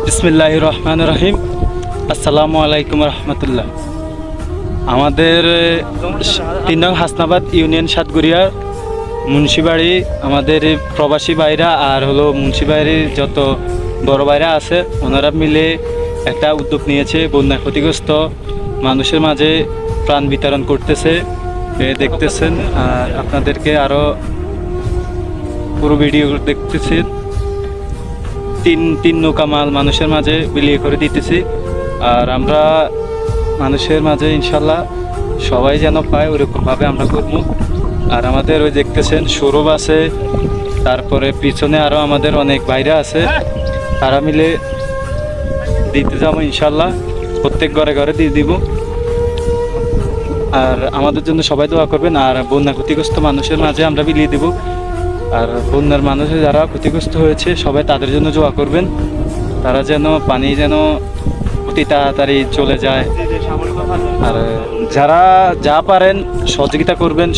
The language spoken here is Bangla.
বিসমিল্লাহির রহমানির রহিম। আসসালামু আলাইকুম রহমতুল্লাহ। আমাদের 3 নং হাসনাবাদ ইউনিয়ন সাতগুড়িয়ার মুন্সিবাড়ি, আমাদের প্রবাসী ভাইরা আর হলো মুন্সিবাড়ির যত বড় ভাইরা আছে, ওনারা মিলে একটা উদ্যোগ নিয়েছে। বন্যা ক্ষতিগ্রস্ত মানুষের মাঝে প্রাণ বিতরণ করতেছে, দেখতেছেন। আর আপনাদেরকে আরও পুরো ভিডিও দেখতেছেন। তিন নৌকা মাল মানুষের মাঝে বিলিয়ে করে দিতেছি। আর আমরা মানুষের মাঝে ইনশাল্লাহ সবাই যেন পায় ওরকমভাবে আমরা করবো। আর আমাদের ওই দেখতেছেন সৌরভ আছে, তারপরে পিছনে আরও আমাদের অনেক ভাইরা আছে, তারা মিলে দিতে যাবো ইনশাল্লাহ। প্রত্যেক ঘরে ঘরে দিয়ে দিব। আর আমাদের জন্য সবাই দোয়া করবেন। আর বন্যা ক্ষতিগ্রস্ত মানুষের মাঝে আমরা বিলিয়ে দিব। আর বন্যার মানুষে যারা ক্ষতিগ্রস্ত হয়েছে সবাই তাদের জন্য দোয়া করবেন, তারা যেন পানি যেন অতি তাড়াতাড়ি চলে যায়। আর যারা যা পারেন সহযোগিতা করবেন।